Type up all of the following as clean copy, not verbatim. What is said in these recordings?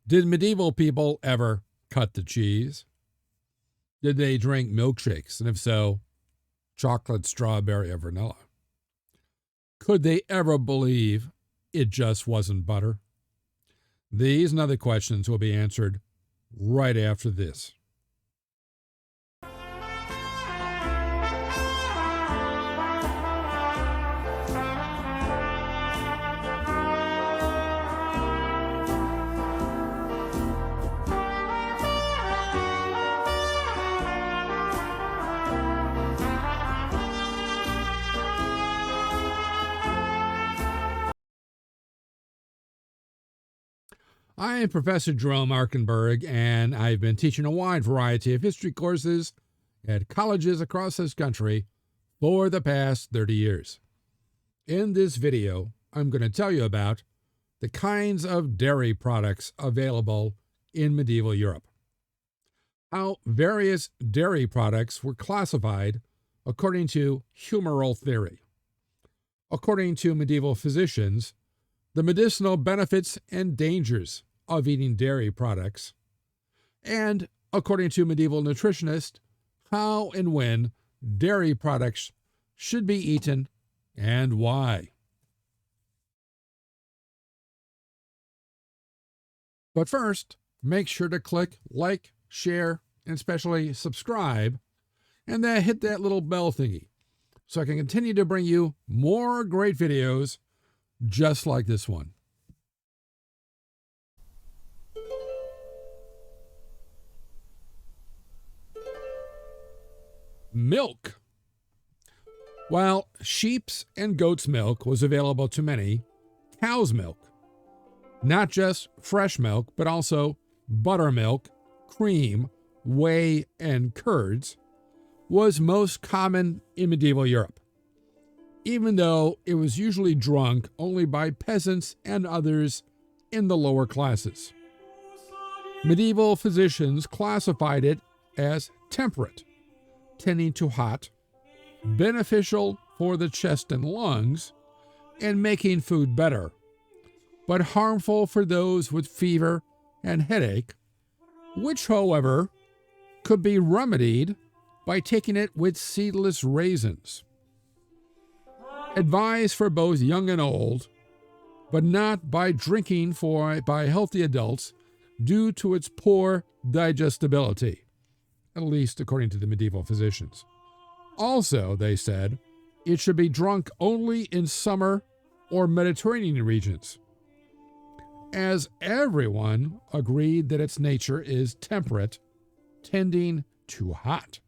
Did medieval people ever cut the cheese? Did they drink milkshakes? And if so, chocolate, strawberry, or vanilla? Could they ever believe it just wasn't butter? These and other questions will be answered right after this. I am Professor Jerome Arkenberg, and I've been teaching a wide variety of history courses at colleges across this country for the past 30 years. In this video, I'm going to tell you about the kinds of dairy products available in medieval Europe, how various dairy products were classified according to humoral theory. According to medieval physicians, the medicinal benefits and dangers of eating dairy products, and, according to medieval nutritionists, how and when dairy products should be eaten and why. But first, make sure to click like, share, and especially subscribe, and then hit that little bell thingy so I can continue to bring you more great videos just like this one. Milk. While sheep's and goat's milk was available to many, cow's milk, not just fresh milk, but also buttermilk, cream, whey, and curds, was most common in medieval Europe, even though it was usually drunk only by peasants and others in the lower classes. Medieval physicians classified it as temperate, tending to hot, beneficial for the chest and lungs, and making food better, but harmful for those with fever and headache, which, however, could be remedied by taking it with seedless raisins. Advised for both young and old, but not by drinking by healthy adults due to its poor digestibility, at least according to the medieval physicians. Also, they said, it should be drunk only in summer or Mediterranean regions, as everyone agreed that its nature is temperate, tending to hot.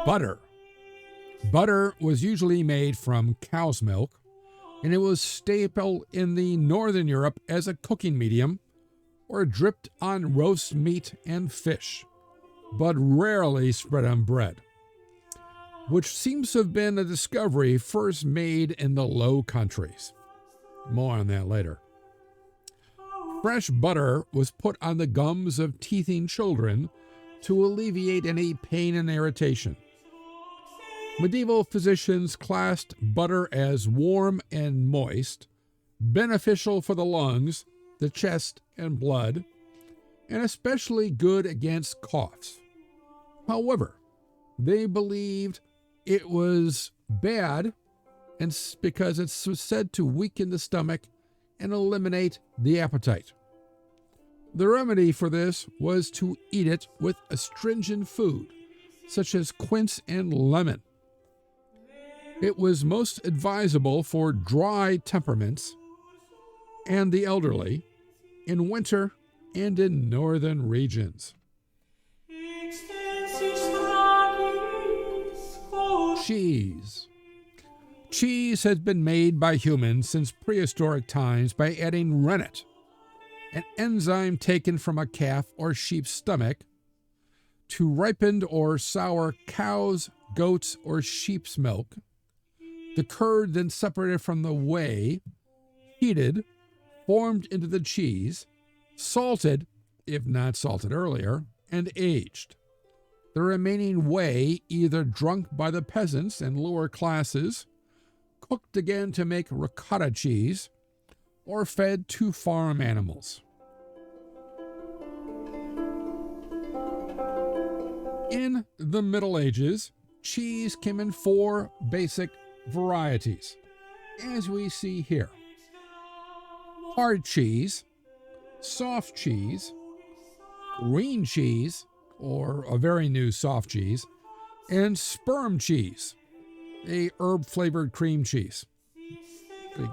Butter. Butter was usually made from cow's milk, and it was staple in the Northern Europe as a cooking medium or dripped on roast meat and fish, but rarely spread on bread, which seems to have been a discovery first made in the Low Countries. More on that later. Fresh butter was put on the gums of teething children to alleviate any pain and irritation. Medieval physicians classed butter as warm and moist, beneficial for the lungs, the chest, and blood, and especially good against coughs. However, they believed it was bad and because it's said to weaken the stomach and eliminate the appetite. The remedy for this was to eat it with astringent food, such as quince and lemon. It was most advisable for dry temperaments and the elderly in winter and in northern regions. Cheese. Cheese has been made by humans since prehistoric times by adding rennet, an enzyme taken from a calf or sheep's stomach, to ripened or sour cow's, goat's, or sheep's milk. The curd then separated from the whey, heated, formed into the cheese, salted, if not salted earlier, and aged. The remaining whey either drunk by the peasants and lower classes, cooked again to make ricotta cheese, or fed to farm animals. In the Middle Ages, cheese came in 4 basic varieties, as we see here: hard cheese, soft cheese, green cheese, or a very new soft cheese, and sperm cheese, a herb-flavored cream cheese.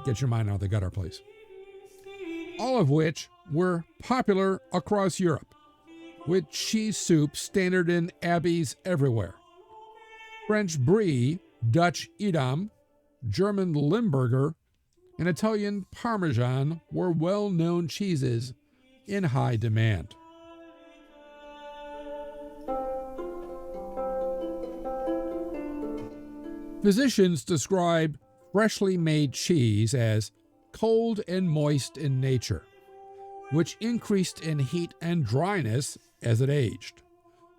Get your mind out of the gutter, please. All of which were popular across Europe, with cheese soup standard in abbeys everywhere. French Brie, Dutch Edam, German Limburger, and Italian Parmesan were well-known cheeses in high demand. Physicians describe freshly made cheese as cold and moist in nature, which increased in heat and dryness as it aged.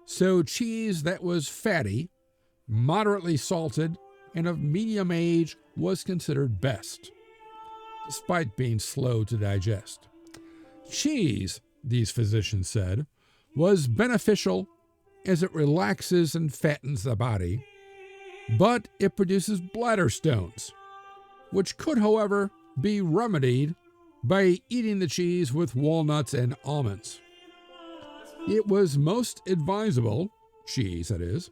So cheese that was fatty, moderately salted, and of medium age was considered best, despite being slow to digest. Cheese, these physicians said, was beneficial as it relaxes and fattens the body, but it produces bladder stones, which could, however, be remedied by eating the cheese with walnuts and almonds. It was most advisable, cheese that is,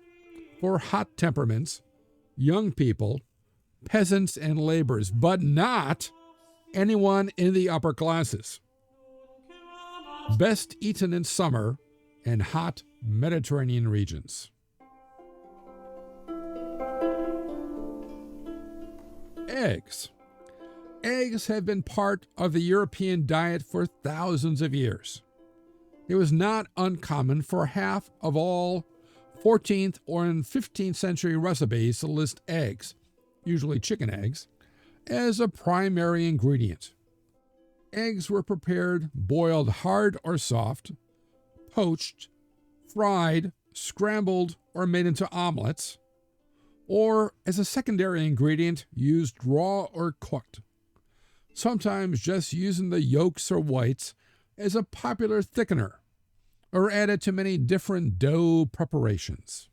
for hot temperaments, young people, peasants, and laborers, but not anyone in the upper classes. Best eaten in summer and hot Mediterranean regions. Eggs. Eggs have been part of the European diet for thousands of years. It was not uncommon for half of all 14th or 15th century recipes to list eggs, usually chicken eggs, as a primary ingredient. Eggs were prepared boiled hard or soft, poached, fried, scrambled, or made into omelets, or as a secondary ingredient used raw or cooked, sometimes just using the yolks or whites as a popular thickener, or added to many different dough preparations.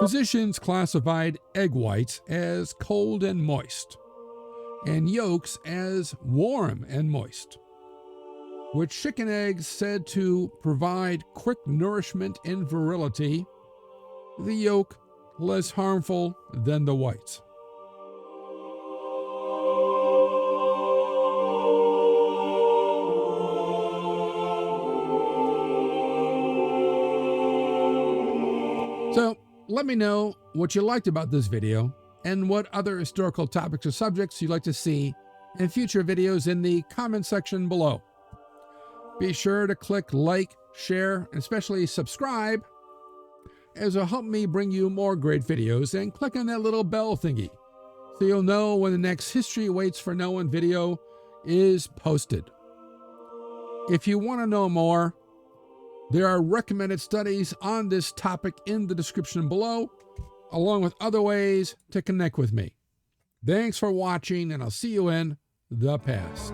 Physicians classified egg whites as cold and moist, and yolks as warm and moist, with chicken eggs said to provide quick nourishment and virility, the yolk less harmful than the whites. So, let me know what you liked about this video and what other historical topics or subjects you'd like to see in future videos in the comment section below. Be sure to click like, share, and especially subscribe, as it'll help me bring you more great videos, and click on that little bell thingy so you'll know when the next History Waits for No One video is posted. If you want to know more, there are recommended studies on this topic in the description below, along with other ways to connect with me. Thanks for watching, and I'll see you in the past.